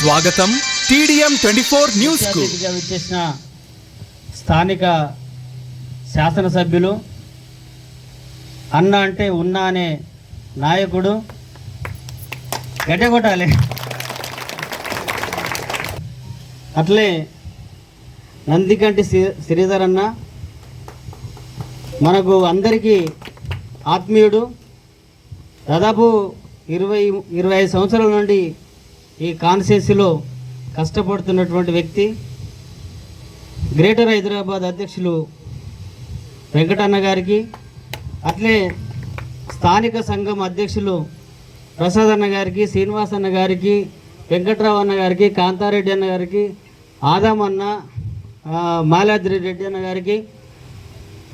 స్వాగతం TDM 24 news కు. విచ్చేసిన స్థానిక శాసనసభ్యులు, అన్న అంటే ఉన్నా అనే నాయకుడు, గడ్డగొట్టాలి అట్లే నందికంటి శ్రీధర్ అన్న మనకు అందరికీ ఆత్మీయుడు. దాదాపు 25 సంవత్సరాల నుండి ఈ కాన్స్టిట్యున్సీలో కష్టపడుతున్నటువంటి వ్యక్తి. గ్రేటర్ హైదరాబాద్ అధ్యక్షులు వెంకటన్న గారికి, అట్లే స్థానిక సంఘం అధ్యక్షులు ప్రసాద్ అన్న గారికి, శ్రీనివాస్ అన్న గారికి, వెంకట్రావు అన్న గారికి, కాంతారెడ్డి అన్న గారికి, ఆదాం అన్న, మాలాద్రి రెడ్డి అన్న గారికి,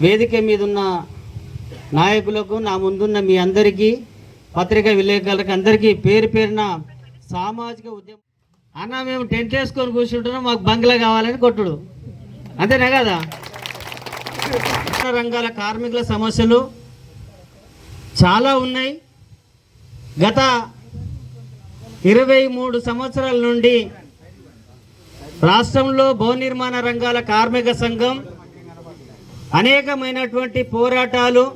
వేదిక మీద ఉన్న నాయకులకు, నా ముందున్న మీ అందరికీ, పత్రికా విలేకరులకు అందరికీ పేరు పేరున సామాజిక ఉద్యమం. అన్న మేము టెంట్ వేసుకొని కూర్చుంటున్నాం, మాకు బంగ్లా కావాలని కొట్టుడు, అంతేనా కదా? రంగాల కార్మికుల సమస్యలు చాలా ఉన్నాయి. గత 23 సంవత్సరాల నుండి రాష్ట్రంలో భవన నిర్మాణ రంగాల కార్మిక సంఘం అనేకమైనటువంటి పోరాటాలు,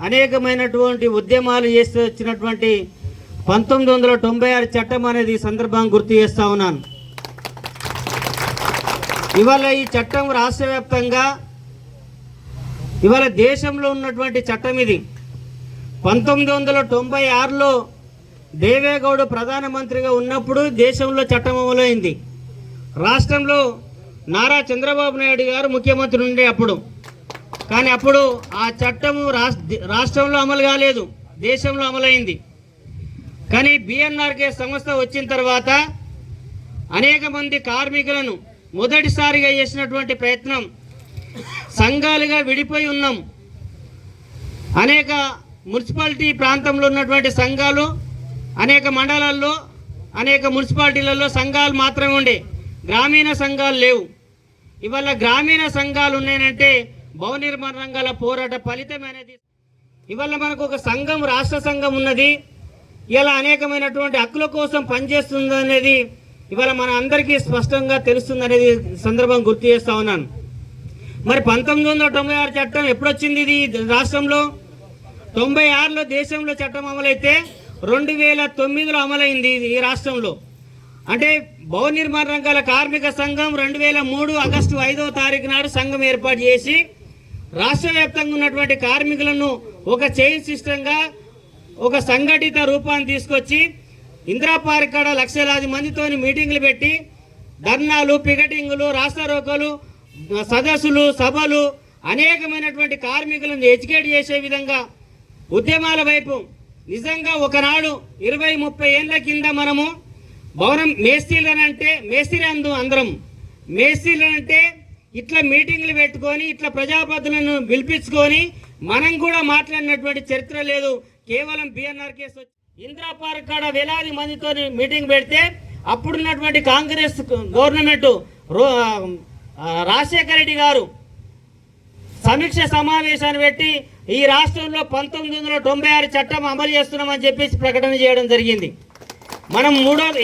అనేకమైనటువంటి ఉద్యమాలు చేస్తూ వచ్చినటువంటి 1996 చట్టం అనేది ఈ సందర్భంగా గుర్తు చేస్తూ ఉన్నాను. ఇవాళ ఈ చట్టం రాష్ట్ర వ్యాప్తంగా, ఇవాళ దేశంలో ఉన్నటువంటి చట్టం ఇది. 1996లో దేవేగౌడ ప్రధానమంత్రిగా ఉన్నప్పుడు దేశంలో చట్టం అమలైంది. రాష్ట్రంలో నారా చంద్రబాబు నాయుడు గారు ముఖ్యమంత్రి ఉండే అప్పుడు. కానీ అప్పుడు ఆ చట్టము రాష్ట్రంలో అమలు కాలేదు, దేశంలో అమలైంది. కానీ బిఎన్ఆర్కే సంస్థ వచ్చిన తర్వాత అనేక మంది కార్మికులను మొదటిసారిగా చేసినటువంటి ప్రయత్నం, సంఘాలుగా విడిపోయి ఉన్నాం. అనేక మున్సిపాలిటీ ప్రాంతంలో ఉన్నటువంటి సంఘాలు, అనేక మండలాల్లో, అనేక మున్సిపాలిటీలలో సంఘాలు మాత్రమే ఉండే, గ్రామీణ సంఘాలు లేవు. ఇవాళ గ్రామీణ సంఘాలు ఉన్నాయంటే భవన నిర్మాణ రంగాల పోరాట ఫలితం అనేది. ఇవాళ మనకు ఒక సంఘం, రాష్ట్ర సంఘం ఉన్నది. ఇలా అనేకమైనటువంటి హక్కుల కోసం పనిచేస్తుంది అనేది ఇవాళ మన అందరికీ స్పష్టంగా తెలుస్తుంది అనేది సందర్భం గుర్తు చేస్తా ఉన్నాను. మరి 1996 చట్టం ఎప్పుడొచ్చింది ఇది రాష్ట్రంలో? 96లో దేశంలో చట్టం అమలైతే 2009లో అమలైంది ఈ రాష్ట్రంలో. అంటే భవన నిర్మాణ రంగాల కార్మిక సంఘం 2003 ఆగస్టు 5వ తారీఖు నాడు సంఘం ఏర్పాటు చేసి రాష్ట్ర వ్యాప్తంగా ఉన్నటువంటి కార్మికులను ఒక చైన్ సిస్టంగా, ఒక సంఘటిత రూపాన్ని తీసుకొచ్చి ఇందిరా పార్క్ కాడ లక్షలాది మందితోని మీటింగ్లు పెట్టి ధర్నాలు, పికెటింగులు, రాస్తారోకోలు, సదస్సులు, సభలు, అనేకమైనటువంటి కార్మికులను ఎడ్యుకేట్ చేసే విధంగా ఉద్యమాల వైపు. నిజంగా ఒకనాడు 20-30 ఏళ్ళ కింద మనము భవనం మేస్త్రీలనంటే, అందరం మేస్త్రీలనంటే ఇట్లా మీటింగ్లు పెట్టుకొని, ఇట్లా ప్రజాపతులను పిలిపించుకొని మనం కూడా మాట్లాడినటువంటి చరిత్ర లేదు. కేవలం బిఎన్ఆర్ కేసు వచ్చి ఇందిరా పార్క్ కాడ వేలాది మందితో మీటింగ్ పెడితే అప్పుడున్నటువంటి కాంగ్రెస్ గవర్నమెంట్ రాజశేఖర రెడ్డి గారు సమీక్ష సమావేశాన్ని పెట్టి ఈ రాష్ట్రంలో 1996 చట్టం అమలు చేస్తున్నామని చెప్పేసి ప్రకటన చేయడం జరిగింది. మనం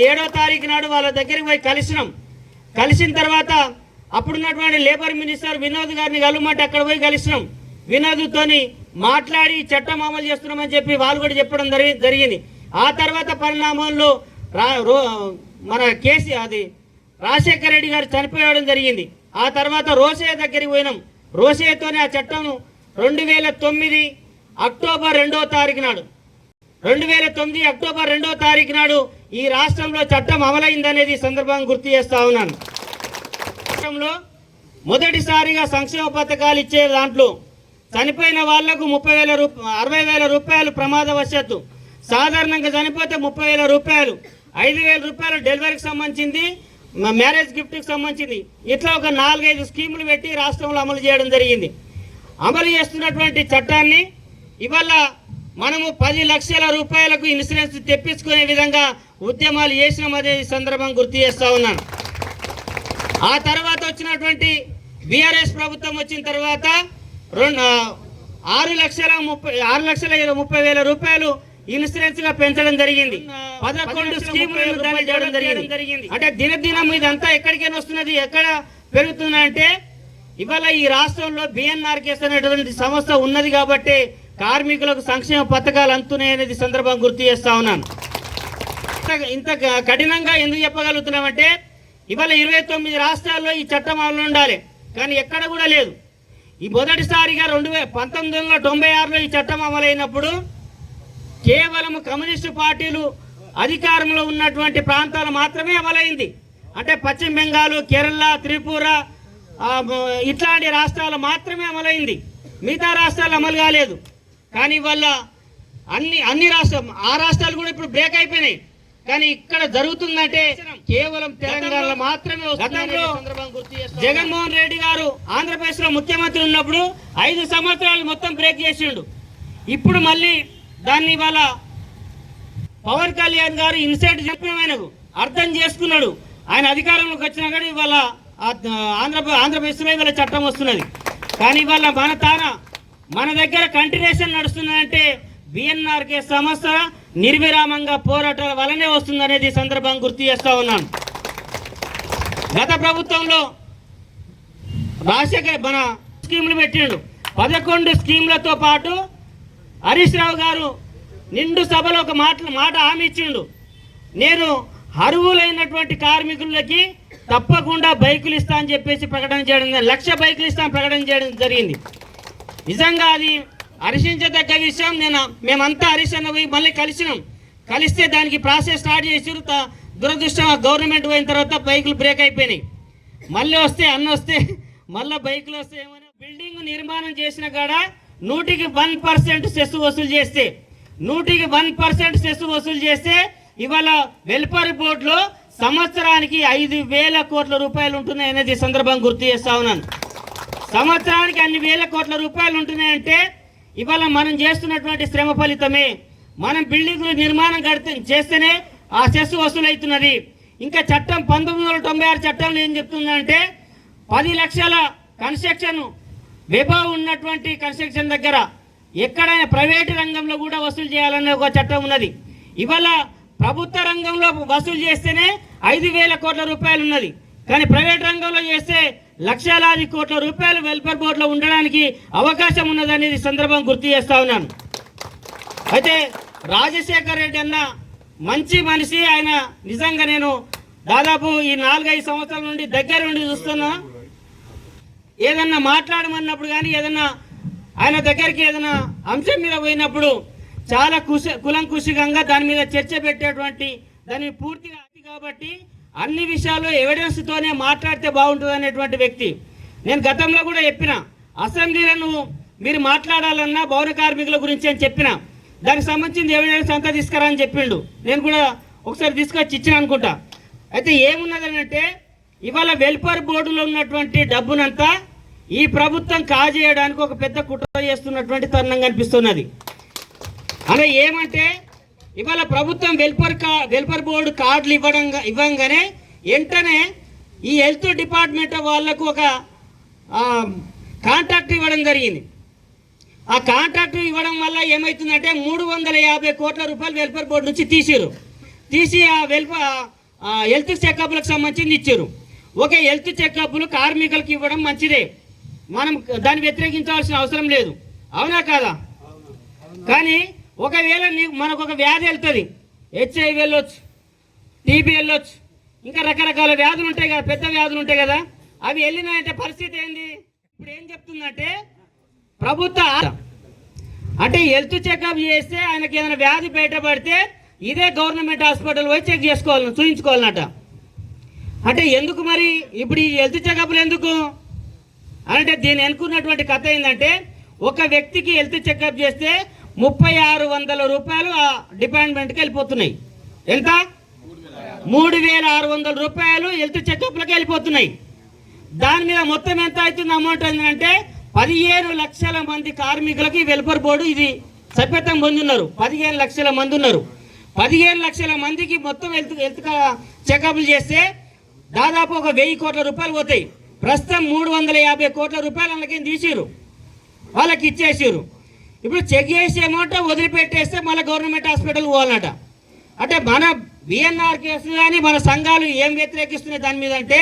7వ తారీఖు నాడు వాళ్ళ దగ్గరికి పోయి కలిసిన తర్వాత అప్పుడున్నటువంటి లేబర్ మినిస్టర్ వినోద్ గారిని కలవమంటే అక్కడ పోయి కలిసినాం. వినోద్తోని మాట్లాడి చట్టం అమలు చేస్తున్నామని చెప్పి వాళ్ళు కూడా చెప్పడం జరిగింది. ఆ తర్వాత పరిణామంలో మన రాజశేఖర రెడ్డి గారు చనిపోవడం జరిగింది. ఆ తర్వాత రోసయ్య దగ్గరికి పోయినాం. రోసయ్యతోనే ఆ చట్టం 2009 అక్టోబర్ 2వ తారీఖు నాడు 2009 అక్టోబర్ 2వ తారీఖు నాడు ఈ రాష్ట్రంలో చట్టం అమలైందనేది సందర్భంగా గుర్తు చేస్తా ఉన్నాను. రాష్ట్రంలో మొదటిసారిగా సంక్షేమ పథకాలు ఇచ్చే దాంట్లో చనిపోయిన వాళ్లకు 60,000 రూపాయలు ప్రమాదవశాత్తు, సాధారణంగా చనిపోతే 30,000 రూపాయలు, 5,000 రూపాయలు డెలివరీకి సంబంధించింది, మ్యారేజ్ గిఫ్ట్కి సంబంధించింది. ఇట్లా ఒక 4-5 స్కీములు పెట్టి రాష్ట్రంలో అమలు చేయడం జరిగింది. అమలు చేస్తున్నటువంటి చట్టాన్ని ఇవాళ మనము 10 లక్షల రూపాయలకు ఇన్సూరెన్స్ తెప్పించుకునే విధంగా ఉద్యమాలు చేసినామనే సందర్భం గుర్తు చేస్తా ఉన్నాను. ఆ తర్వాత వచ్చినటువంటి బీఆర్ఎస్ ప్రభుత్వం వచ్చిన తర్వాత 6,30,30,000 రూపాయలు ఇన్సూరెన్స్ గా పెంచడం జరిగింది. 11 స్కీములను దాన్ని చేయడం జరిగింది. అంటే దినదినం ఇదంతా ఎక్కడికైనా వస్తున్నది, ఎక్కడ పెరుగుతుంది అంటే ఇవాళ ఈ రాష్ట్రంలో బిఎన్ఆర్కేఎస్ అనేటువంటి సంస్థ ఉన్నది కాబట్టి కార్మికులకు సంక్షేమ పథకాలు అందుతున్నాయి అనేది సందర్భం గుర్తు చేస్తా ఉన్నాను. ఇంత కఠినంగా ఎందుకు చెప్పగలుగుతున్నామంటే ఇవాళ 29 రాష్ట్రాల్లో ఈ చట్టం అమలు ఉండాలి, కానీ ఎక్కడ కూడా లేదు. ఈ మొదటిసారిగా 1996లో ఈ చట్టం అమలైనప్పుడు కేవలం కమ్యూనిస్టు పార్టీలు అధికారంలో ఉన్నటువంటి ప్రాంతాలు మాత్రమే అమలైంది. అంటే పశ్చిమ బెంగాల్, కేరళ, త్రిపుర ఇట్లాంటి రాష్ట్రాలు మాత్రమే అమలైంది, మిగతా రాష్ట్రాలు అమలు కాలేదు. కానీ వల్ల అన్ని రాష్ట్రాలు కూడా ఇప్పుడు బ్రేక్ అయిపోయినాయి. కానీ ఇక్కడ జరుగుతుందంటే కేవలం తెలంగాణలో మాత్రమే. గతంలో జగన్మోహన్ రెడ్డి గారు ఆంధ్రప్రదేశ్ లో ముఖ్యమంత్రి ఉన్నప్పుడు 5 సంవత్సరాలు మొత్తం బ్రేక్ చేసిండు. ఇప్పుడు మళ్ళీ దాన్ని ఇవాళ పవన్ కళ్యాణ్ గారు ఇన్సైట్ చెప్పిన అర్థం చేసుకున్నాడు. ఆయన అధికారంలోకి వచ్చినా కానీ ఇవాళ ఆంధ్రప్రదేశ్లో ఇవాళ చట్టం వస్తున్నది. కానీ ఇవాళ మన దగ్గర కంటిన్యూషన్ నడుస్తున్నదంటే బిఎన్ఆర్కే సంస్థ నిర్విరామంగా పోరాటాల వల్లనే వస్తుందనేది సందర్భం గుర్తు చేస్తా ఉన్నాను. గత ప్రభుత్వంలో రాజశేఖర్ మన స్కీములు పెట్టిండు. 11 స్కీములతో పాటు హరీష్ రావు గారు నిండు సభలో ఒక మాట హామీ ఇచ్చిండు. నేను అర్హులైనటువంటి కార్మికులకి తప్పకుండా బైకులు ఇస్తా అని చెప్పేసి ప్రకటన చేయడం, 1,00,000 బైకులు ఇస్తాను ప్రకటన చేయడం జరిగింది. నిజంగా అది హర్షించదగ్గ విషయం. మేమంతా హరీష్ అన్న పోయి మళ్ళీ కలిస్తే దానికి ప్రాసెస్ స్టార్ట్ చేసారు. దురదృష్టం గవర్నమెంట్ పోయిన తర్వాత బైకులు బ్రేక్ అయిపోయినాయి. మళ్ళీ వస్తే మళ్ళీ బైకులు వస్తే ఏమైనా బిల్డింగ్ నిర్మాణం చేసిన కాడ 100% సెస్ వసూలు చేస్తే 100% వసూలు చేస్తే ఇవాళ వెల్ఫేర్ బోర్డులో సంవత్సరానికి 5,000 కోట్ల రూపాయలు ఉంటున్నాయి అనేది సందర్భం గుర్తు చేస్తా ఉన్నాను. సంవత్సరానికి అన్ని వేల కోట్ల రూపాయలు ఉంటున్నాయంటే ఇవాళ మనం చేస్తున్నటువంటి శ్రమ ఫలితమే. మనం బిల్డింగ్లు నిర్మాణం చేస్తేనే ఆ సెస్ వసూలు అవుతున్నది. ఇంకా చట్టం 1996 చట్టంలో ఏం చెప్తుందంటే 10 లక్షల కన్స్ట్రక్షన్ వెబా ఉన్నటువంటి కన్స్ట్రక్షన్ దగ్గర ఎక్కడైనా ప్రైవేటు రంగంలో కూడా వసూలు చేయాలనే ఒక చట్టం ఉన్నది. ఇవాళ ప్రభుత్వ రంగంలో వసూలు చేస్తేనే 5,000 కోట్ల రూపాయలు ఉన్నది, కానీ ప్రైవేట్ రంగంలో చేస్తే లక్షలాది కోట్ల రూపాయలు వెల్ఫేర్ బోర్డులో ఉండడానికి అవకాశం ఉన్నదనేది సందర్భం గుర్తు చేస్తా ఉన్నాను. అయితే రాజశేఖర్ రెడ్డి అన్న మంచి మనిషి. ఆయన నిజంగా నేను దాదాపు ఈ 4-5 సంవత్సరాల నుండి దగ్గర నుండి చూస్తున్నా. ఏదన్నా మాట్లాడమన్నప్పుడు కానీ ఏదన్నా ఆయన దగ్గరికి ఏదైనా అంశం మీద పోయినప్పుడు చాలా కులంకుశికంగా దాని మీద చర్చ పెట్టేటువంటి దాన్ని పూర్తిగా కాబట్టి అన్ని విషయాలు ఎవిడెన్స్తోనే మాట్లాడితే బాగుంటుంది అనేటువంటి వ్యక్తి. నేను గతంలో కూడా చెప్పిన, అసెంబ్లీలో మీరు మాట్లాడాలన్నా భవన కార్మికుల గురించి అని చెప్పిన, దానికి సంబంధించిన ఎవిడెన్స్ అంతా తీసుకురా అని చెప్పిండు. నేను కూడా ఒకసారి తీసుకొచ్చి ఇచ్చిన అనుకుంటా. అయితే ఏమున్నదనంటే ఇవాళ వెల్ఫేర్ బోర్డులో ఉన్నటువంటి డబ్బునంతా ఈ ప్రభుత్వం కాజేయడానికి ఒక పెద్ద కుట్ర చేస్తున్నటువంటి తరుణం కనిపిస్తున్నది. అలా ఏమంటే ఇవాళ ప్రభుత్వం వెల్ఫేర్ బోర్డు కార్డులు ఇవ్వంగానే వెంటనే ఈ హెల్త్ డిపార్ట్మెంట్ వాళ్ళకు ఒక కాంట్రాక్ట్ ఇవ్వడం జరిగింది. ఆ కాంట్రాక్ట్ ఇవ్వడం వల్ల ఏమవుతుందంటే 350 కోట్ల రూపాయలు వెల్ఫేర్ బోర్డు నుంచి తీసి ఆ హెల్త్ చెకప్లకు సంబంధించి ఇచ్చారు. ఓకే, హెల్త్ చెకప్లు కార్మికులకు ఇవ్వడం మంచిదే, మనం దాన్ని వ్యతిరేకించాల్సిన అవసరం లేదు, అవునా కాదా? కానీ ఒకవేళ మనకు ఒక వ్యాధి వెళ్తుంది, HIV వెళ్ళొచ్చు, టీబీ వెళ్ళొచ్చు, ఇంకా రకరకాల వ్యాధులు ఉంటాయి కదా, పెద్ద వ్యాధులు ఉంటాయి కదా, అవి వెళ్ళినాయంటే పరిస్థితి ఏంది? ఇప్పుడు ఏం చెప్తుందంటే ప్రభుత్వ అంటే హెల్త్ చెకప్ చేస్తే ఆయనకి ఏదైనా వ్యాధి బయటపడితే ఇదే గవర్నమెంట్ హాస్పిటల్ పోయి చెక్ చేసుకోవాలని చూయించుకోవాలన్నట. అంటే ఎందుకు మరి ఇప్పుడు ఈ హెల్త్ చెకప్లు ఎందుకు అంటే దీన్ని అనుకున్నటువంటి కథ ఏంటంటే ఒక వ్యక్తికి హెల్త్ చెకప్ చేస్తే 3,600 రూపాయలు ఆ డిపార్ట్మెంట్కి వెళ్ళిపోతున్నాయి. ఎంత? 3,600 రూపాయలు హెల్త్ చెకప్లకి వెళ్ళిపోతున్నాయి. దాని మీద మొత్తం ఎంత అవుతుంది అమౌంట్ ఏంటంటే 15 లక్షల మంది కార్మికులకి వెల్ఫేర్ బోర్డు ఇది సభ్యత్వం పొందున్నారు. 15 లక్షల మంది ఉన్నారు. 15 లక్షల మందికి మొత్తం హెల్త్ చెకప్లు చేస్తే దాదాపు ఒక 1,000 కోట్ల రూపాయలు పోతాయి. ప్రస్తుతం 350 కోట్ల రూపాయలు వాళ్ళకి తీసిరు, వాళ్ళకి ఇచ్చేసారు. ఇప్పుడు చెక్ చేసి అమౌంట్ వదిలిపెట్టేస్తే మళ్ళీ గవర్నమెంట్ హాస్పిటల్ పోవాలన్నట. అంటే మన బిఎన్ఆర్ కేసు కానీ మన సంఘాలు ఏం వ్యతిరేకిస్తున్నాయి దాని మీద అంటే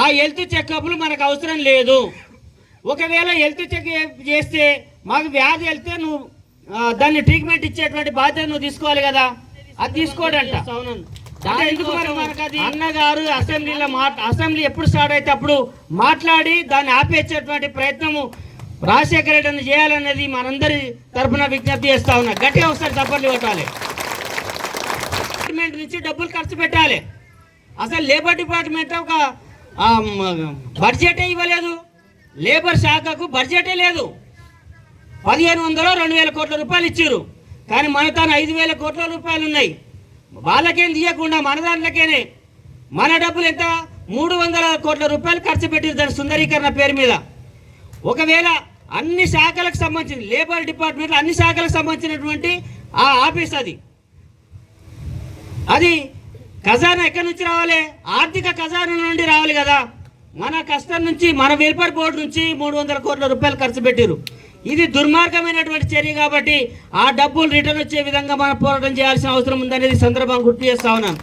ఆ హెల్త్ చెకప్లు మనకు అవసరం లేదు. ఒకవేళ హెల్త్ చెక్ చేస్తే మాకు వ్యాధి వెళ్తే నువ్వు దాన్ని ట్రీట్మెంట్ ఇచ్చేటువంటి బాధ్యత నువ్వు తీసుకోవాలి కదా, అది తీసుకోడంట. ఎందుకు మరి మనకు అది అన్నగారు అసెంబ్లీ ఎప్పుడు స్టార్ట్ అయితే అప్పుడు మాట్లాడి దాన్ని ఆపేసేటువంటి ప్రయత్నము రాజశేఖర రెడ్డిని చేయాలనేది మనందరి తరఫున విజ్ఞప్తి చేస్తా ఉన్నా. గట్టిగా ఒకసారి చప్పట్లు కొట్టాలి. డిపార్ట్మెంట్ నుంచి డబ్బులు ఖర్చు పెట్టాలి. అసలు లేబర్ డిపార్ట్మెంట్ ఒక బడ్జెటే ఇవ్వలేదు. లేబర్ శాఖకు బడ్జెటే లేదు. 1500-2000 కోట్ల రూపాయలు ఇచ్చారు. కానీ మన తాను 5000 కోట్ల రూపాయలు ఉన్నాయి. వాళ్ళకేం తీయకుండా మన దాంట్లోకేనే మన డబ్బులు ఎంత 300 కోట్ల రూపాయలు ఖర్చు పెట్టారు దాని సుందరీకరణ పేరు మీద. ఒకవేళ అన్ని శాఖలకు సంబంధించి లేబర్ డిపార్ట్మెంట్ అన్ని శాఖలకు సంబంధించినటువంటి ఆ ఆఫీస్ అది ఖజానా ఎక్కడి నుంచి రావాలి? ఆర్థిక ఖజానా నుండి రావాలి కదా. మన కష్టం నుంచి మన వెల్ఫేర్ బోర్డు నుంచి 300 కోట్ల రూపాయలు ఖర్చు పెట్టారు. ఇది దుర్మార్గమైనటువంటి చర్య కాబట్టి ఆ డబ్బులు రిటర్న్ వచ్చే విధంగా మనం పోరాటం చేయాల్సిన అవసరం ఉందనేది సందర్భంగా గుర్తు చేస్తా ఉన్నాను.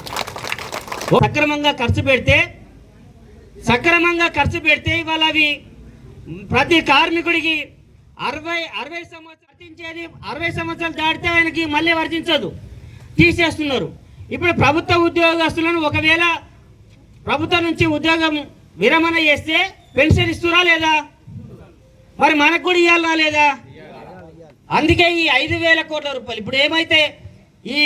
సక్రమంగా ఖర్చు పెడితే ఇవాళ అవి ప్రతి కార్మికుడికి 60 సంవత్సరాలు వర్తించేది. 60 సంవత్సరాలు దాటితే ఆయనకి మళ్ళీ వర్తించదు, తీసేస్తున్నారు. ఇప్పుడు ప్రభుత్వ ఉద్యోగస్తులను ఒకవేళ ప్రభుత్వం నుంచి ఉద్యోగం విరమణ చేస్తే పెన్షన్ ఇస్తురా లేదా? మరి మనకు కూడా ఇవ్వాలా లేదా? అందుకే ఈ 5000 కోట్ల రూపాయలు ఇప్పుడు ఏమైతే ఈ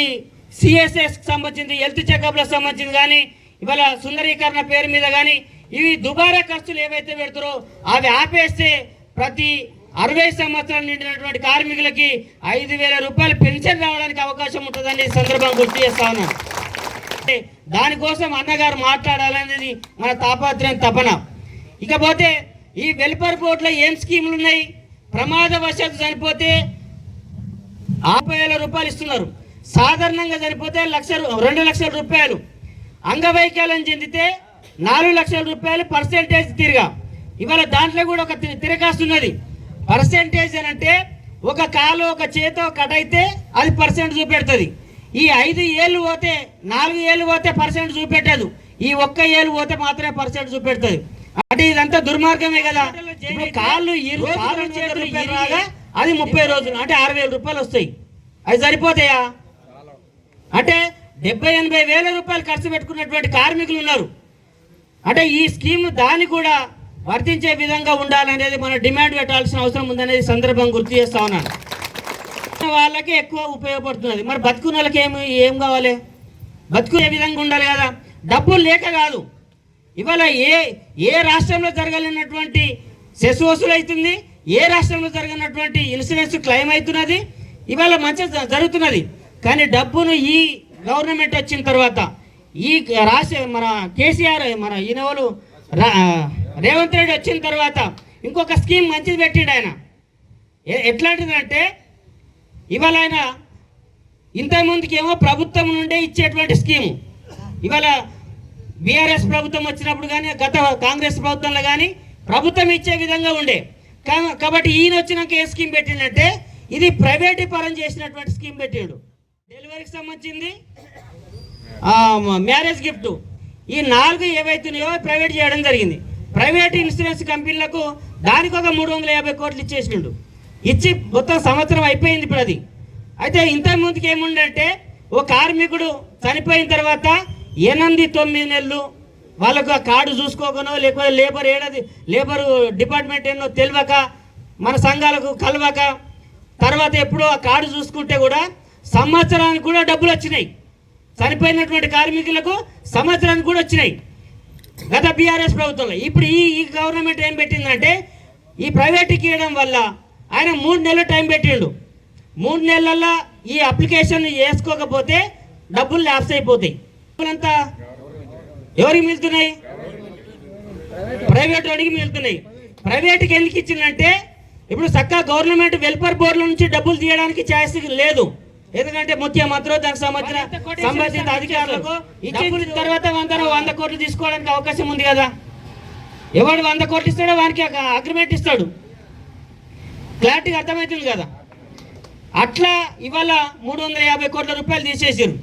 సిఎస్ఎస్కి సంబంధించింది హెల్త్ చెకప్లకు సంబంధించింది కానీ ఇవాళ సుందరీకరణ పేరు మీద కానీ ఇవి దుబారా ఖర్చులు ఏవైతే పెడతారో అవి ఆపేస్తే ప్రతి 60 సంవత్సరాలు నిండినటువంటి కార్మికులకి 5000 రూపాయలు పెన్షన్ రావడానికి అవకాశం ఉంటుందని సందర్భంగా గుర్తు చేస్తా ఉన్నాను. దానికోసం అన్నగారు మాట్లాడాలనేది మన తాపత్రయం తపన. ఇకపోతే ఈ వెల్ఫేర్ బోర్డులో ఏం స్కీములు ఉన్నాయి? ప్రమాదవశాత్తు చనిపోతే 50,000 రూపాయలు ఇస్తున్నారు. సాధారణంగా చనిపోతే 2 లక్షల రూపాయలు. అంగవైకల్యం చెందితే 4 లక్షల రూపాయలు పర్సెంటేజ్ తిరిగా. ఇవాళ దాంట్లో కూడా ఒక తిరగాస్తున్నది. పర్సెంటేజ్ అని అంటే ఒక కాలు ఒక చేతో కట్ అయితే అది పర్సెంట్ చూపెడుతుంది. ఈ 5 ఏళ్ళు పోతే 4 ఏళ్ళు పోతే పర్సెంట్ చూపెట్టదు. ఈ 1 ఏళ్ళు పోతే మాత్రమే పర్సెంట్ చూపెడుతుంది. అంటే ఇదంతా దుర్మార్గమే కదా. కాళ్ళు చేతులు రాగా అది 30 రోజులు అంటే 6,000 రూపాయలు వస్తాయి. అవి సరిపోతాయా? అంటే 70-80 వేల రూపాయలు ఖర్చు పెట్టుకున్నటువంటి కార్మికులు ఉన్నారు. అంటే ఈ స్కీమ్ దాన్ని కూడా వర్తించే విధంగా ఉండాలనేది మనం డిమాండ్ పెట్టాల్సిన అవసరం ఉందనేది సందర్భంగా గుర్తు చేస్తా ఉన్నాను. వాళ్ళకి ఎక్కువ ఉపయోగపడుతున్నది. మరి బతుకున్న వాళ్ళకి ఏం కావాలి? బతుకునే విధంగా ఉండాలి కదా. డబ్బులు లేక కాదు. ఇవాళ ఏ రాష్ట్రంలో జరగలేనటువంటి సెస్ వసూలు అవుతుంది, ఏ రాష్ట్రంలో జరగనటువంటి ఇన్సూరెన్స్ క్లెయిమ్ అవుతున్నది. ఇవాళ మంచిగా జరుగుతున్నది. కానీ డబ్బును ఈ గవర్నమెంట్ వచ్చిన తర్వాత ఈ మన కేసీఆర్ మన ఈయనవాళ్ళు రేవంత్ రెడ్డి వచ్చిన తర్వాత ఇంకొక స్కీమ్ మంచిది పెట్టిండు ఆయన. ఎట్లాంటిదంటే ఇవాళ ఆయన ఇంతకుముందుకేమో ప్రభుత్వం నుండే ఇచ్చేటువంటి స్కీము ఇవాళ బీఆర్ఎస్ ప్రభుత్వం వచ్చినప్పుడు కానీ గత కాంగ్రెస్ ప్రభుత్వంలో కానీ ప్రభుత్వం ఇచ్చే విధంగా ఉండే. కాబట్టి ఈయన వచ్చినాక ఏ స్కీమ్ పెట్టిండంటే ఇది ప్రైవేట్ పరం చేసినటువంటి స్కీమ్ పెట్టాడు. డెలివరీకి సంబంధించింది, మ్యారేజ్ గిఫ్ట్, ఈ 4 ఏవైతున్నాయో ప్రైవేట్ చేయడం జరిగింది. ప్రైవేట్ ఇన్సూరెన్స్ కంపెనీలకు దానికి ఒక 350 కోట్లు ఇచ్చేసిండు. ఇచ్చి మొత్తం సంవత్సరం అయిపోయింది ఇప్పుడు అది. అయితే ఇంతకుముందుకు ఏముండంటే ఓ కార్మికుడు చనిపోయిన తర్వాత 8-9 నెలలు వాళ్ళకు ఆ కార్డు చూసుకోకనో లేకపోతే లేబర్ డిపార్ట్మెంట్ ఎన్నో తెలియక మన సంఘాలకు కలవక తర్వాత ఎప్పుడో ఆ కార్డు చూసుకుంటే కూడా సంవత్సరానికి కూడా డబ్బులు వచ్చినాయి. చనిపోయినటువంటి కార్మికులకు సంవత్సరానికి కూడా వచ్చినాయి గత బీఆర్ఎస్ ప్రభుత్వంలో. ఇప్పుడు ఈ గవర్నమెంట్ ఏం పెట్టిందంటే ఈ ప్రైవేట్కి ఇవ్వడం వల్ల ఆయన 3 నెలలు టైం పెట్టిండు. 3 నెలల్లో ఈ అప్లికేషన్ వేసుకోకపోతే డబ్బులు ల్యాప్స్ అయిపోతాయి. డబ్బులంతా ఎవరికి మిగులుతున్నాయి? ప్రైవేట్ వాడికి మిగులుతున్నాయి. ప్రైవేట్కి ఎందుకు ఇచ్చిందంటే ఇప్పుడు చక్కగా గవర్నమెంట్ వెల్ఫేర్ బోర్డుల నుంచి డబ్బులు తీయడానికి ఛాయిస్ లేదు. ఎందుకంటే ముఖ్యమంత్రి దానికి సంబంధించిన అధికారులకు ఇచ్చిన తర్వాత 100 కోట్లు తీసుకోవడానికి అవకాశం ఉంది కదా. ఎవడు 100 కోట్లు ఇస్తాడో వానికి అగ్రిమెంట్ ఇస్తాడు. క్లారిటీగా అర్థమవుతుంది కదా. అట్లా ఇవాళ 350 కోట్ల రూపాయలు తీసేసారు.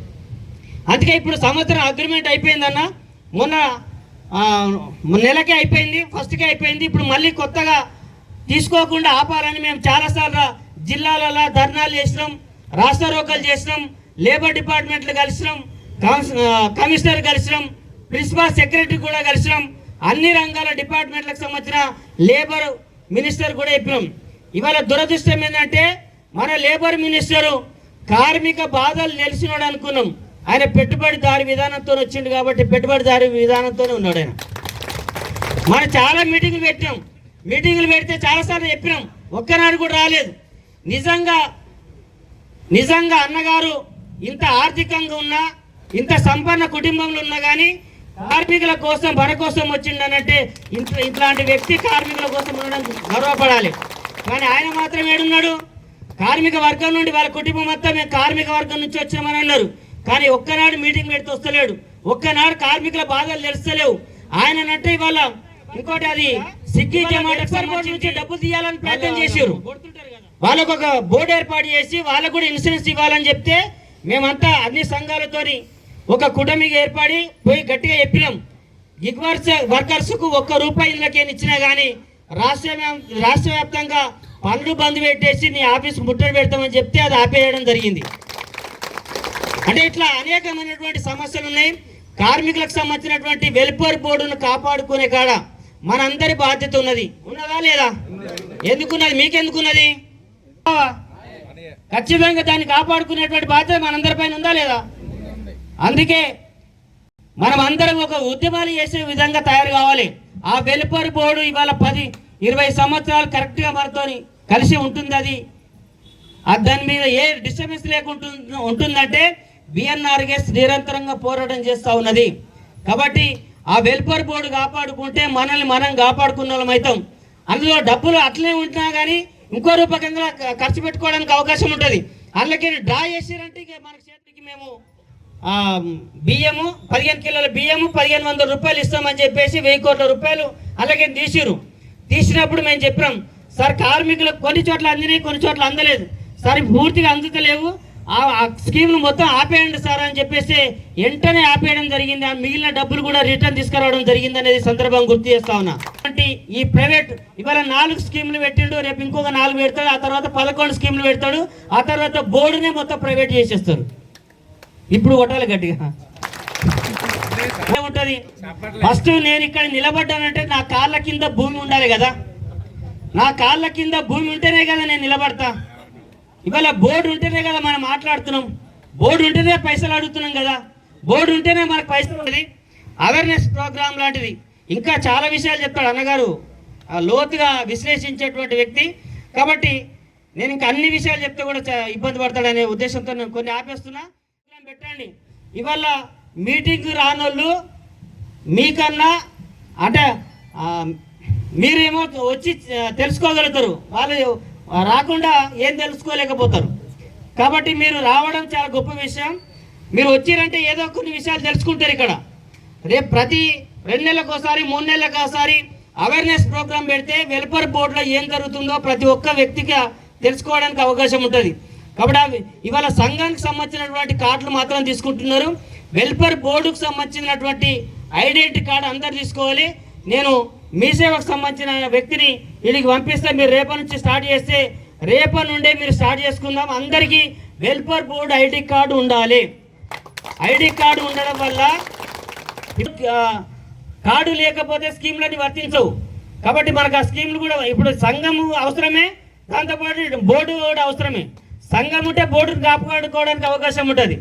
అందుకే ఇప్పుడు సంవత్సరం అగ్రిమెంట్ అయిపోయిందన్న, మొన్న నెలకే అయిపోయింది, ఫస్ట్కే అయిపోయింది. ఇప్పుడు మళ్ళీ కొత్తగా తీసుకోకుండా ఆపాలని మేము చాలాసార్లు జిల్లాలలో ధర్నాలు చేసినాం, రాస్తారోకలు చేసినాం, లేబర్ డిపార్ట్మెంట్లు కలిసినాం, కమిషనర్ కలిసినాం, ప్రిన్సిపల్ సెక్రటరీ కూడా కలిసినాం, అన్ని రంగాల డిపార్ట్మెంట్లకు సంబంధించిన లేబర్ మినిస్టర్ కూడా చెప్పినాం. ఇవాళ దురదృష్టం ఏంటంటే మన లేబర్ మినిస్టరు కార్మిక బాధలు తెలిసినాడు అనుకున్నాం. ఆయన పెట్టుబడిదారి విధానంతో వచ్చిండు కాబట్టి పెట్టుబడిదారి విధానంతోనే ఉన్నాడు ఆయన. మనం చాలా మీటింగులు పెట్టినాం, మీటింగులు పెడితే చాలాసార్లు చెప్పినాం, ఒక్కనాడు కూడా రాలేదు. నిజంగా అన్నగారు ఇంత ఆర్థికంగా ఉన్నా, ఇంత సంపన్న కుటుంబంలో ఉన్నా కానీ కార్మికుల కోసం మన కోసం వచ్చిండనంటే ఇట్లాంటి వ్యక్తి కార్మికుల కోసం ఉండడం గర్వపడాలి. కానీ ఆయన మాత్రం ఏడున్నాడు, కార్మిక వర్గం నుండి వాళ్ళ కుటుంబం మొత్తం మేము కార్మిక వర్గం నుంచి వచ్చామని అన్నారు. కానీ ఒక్కనాడు మీటింగ్ పెడితే వస్తలేడు, ఒక్కనాడు కార్మికుల బాధలు తెలుస్తలేవు. ఆయన అంటే ఇవాళ ఇంకోటి అది సిక్కి జమాటకు సంబంధించి డబ్బులు తీయాలని ప్రయత్నం చేశారు. వాళ్ళకు ఒక బోర్డు ఏర్పాటు చేసి వాళ్ళకు కూడా ఇన్సూరెన్స్ ఇవ్వాలని చెప్తే మేమంతా అన్ని సంఘాలతోని ఒక కుటుంబీగా ఏర్పడి పోయి గట్టిగా చెప్పినాం. గిగ్ వర్కర్స్కు ₹1 ఇళ్ళకేని ఇచ్చినా కానీ రాష్ట్ర వ్యాప్తంగా పనులు బంద్ పెట్టేసి నీ ఆఫీస్ ముట్టడి పెడతామని చెప్తే అది ఆపేయడం జరిగింది. అంటే ఇట్లా అనేకమైనటువంటి సమస్యలు ఉన్నాయి. కార్మికులకు సంబంధించినటువంటి వెల్ఫేర్ బోర్డును కాపాడుకునే కాడ మనందరి బాధ్యత ఉన్నదా లేదా? ఎందుకున్నది? మీకెందుకున్నది? ఖచ్చితంగా దాన్ని కాపాడుకునేటువంటి బాధ్యత మనందరిపైన ఉందా లేదా? అందుకే మనం అందరం ఒక ఉద్యమాలు చేసే విధంగా తయారు కావాలి. ఆ వెల్ఫేర్ బోర్డు ఇవాళ 10-20 సంవత్సరాలు కరెక్ట్గా మనతోని కలిసి ఉంటుంది. అది దాని మీద ఏ డిస్టర్బెన్స్ లేకుండా ఉంటుందంటే బిఎన్ఆర్ఎస్ నిరంతరంగా పోరాటం చేస్తూ ఉన్నది. కాబట్టి ఆ వెల్ఫేర్ బోర్డు కాపాడుకుంటే మనల్ని మనం కాపాడుకున్న వాళ్ళం అవుతాం. అందులో డబ్బులు అట్లనే ఉంటున్నా కానీ ఇంకో రూపకంగా ఖర్చు పెట్టుకోవడానికి అవకాశం ఉంటుంది. అందులోకి డ్రా చేసారంటే ఇక మన చేతికి మేము బియ్యము 15 కిలోల బియ్యము 1500 రూపాయలు ఇస్తామని చెప్పేసి 1000 కోట్ల రూపాయలు అలాగే తీసినప్పుడు మేము చెప్పాం, సార్ కార్మికులకు కొన్ని చోట్ల అందినాయి, కొన్ని చోట్ల అందలేదు సార్, పూర్తిగా అందుతలేవు, ఆ స్కీమ్ను మొత్తం ఆపేయండి సార్ అని చెప్పేసి వెంటనే ఆపేయడం జరిగింది. ఆ మిగిలిన డబ్బులు కూడా రిటర్న్ తీసుకురావడం జరిగింది అనేది సందర్భం గుర్తు చేస్తా ఉన్నా. ఈ ప్రైవేట్ ఇవాళ 4 స్కీమ్లు పెట్టిండు, రేపు ఇంకొక 4 పెడతాడు, ఆ తర్వాత 11 స్కీమ్లు పెడతాడు, ఆ తర్వాత బోర్డునే మొత్తం ప్రైవేట్ చేసేస్తారు. ఇప్పుడు కొట్టాలి గట్టిగా ఏముంటది? ఫస్ట్ నేను ఇక్కడ నిలబడ్డానంటే నా కాళ్ళ కింద భూమి ఉండాలి కదా, నా కాళ్ళ కింద భూమి ఉంటేనే కదా నేను నిలబడతా. ఇవాళ బోర్డు ఉంటేనే కదా మనం మాట్లాడుతున్నాం, బోర్డు ఉంటేనే పైసలు అడుగుతున్నాం కదా, బోర్డు ఉంటేనే మనకు పైసలు ఉన్నది. అవేర్నెస్ ప్రోగ్రామ్ లాంటిది ఇంకా చాలా విషయాలు చెప్తాడు అన్నగారు, లోతుగా విశ్లేషించేటువంటి వ్యక్తి. కాబట్టి నేను ఇంకా అన్ని విషయాలు చెప్తే కూడా ఇబ్బంది పడతాడనే ఉద్దేశంతో నేను కొన్ని ఆపేస్తున్నా. పెట్టండి, ఇవాళ మీటింగ్ రానోళ్ళు మీకన్నా అంటే మీరేమో వచ్చి తెలుసుకోగలుగుతారు, వాళ్ళు రాకుండా ఏం తెలుసుకోలేకపోతారు. కాబట్టి మీరు రావడం చాలా గొప్ప విషయం. మీరు వచ్చిరంటే ఏదో కొన్ని విషయాలు తెలుసుకుంటారు. ఇక్కడ రేపు ప్రతి 2 నెలలకు ఒకసారి 3 నెలలకు ఒకసారి అవేర్నెస్ ప్రోగ్రామ్ పెడితే వెల్ఫేర్ బోర్డులో ఏం జరుగుతుందో ప్రతి ఒక్క వ్యక్తికి తెలుసుకోవడానికి అవకాశం ఉంటుంది. కాబట్టి ఇవాళ సంఘానికి సంబంధించినటువంటి కార్డులు మాత్రం తీసుకుంటున్నారు, వెల్ఫేర్ బోర్డుకు సంబంధించినటువంటి ఐడెంటిటీ కార్డు అందరు తీసుకోవాలి. నేను మీ సేవకు సంబంధించిన వ్యక్తిని వీడికి పంపిస్తే మీరు రేపటి నుంచి స్టార్ట్ చేస్తే రేపటి నుండే మీరు స్టార్ట్ చేసుకుందాం. అందరికీ వెల్ఫేర్ బోర్డు ఐడి కార్డు ఉండాలి. ఐడి కార్డు ఉండడం వల్ల కార్డు లేకపోతే స్కీమ్లన్నీ వర్తించవు. కాబట్టి మనకు ఆ స్కీమ్లు కూడా ఇప్పుడు సంఘము అవసరమే, దాంతోపాటు బోర్డు కూడా అవసరమే. సంఘం ఉంటే బోర్డును కాపాడుకోవడానికి అవకాశం ఉంటుంది.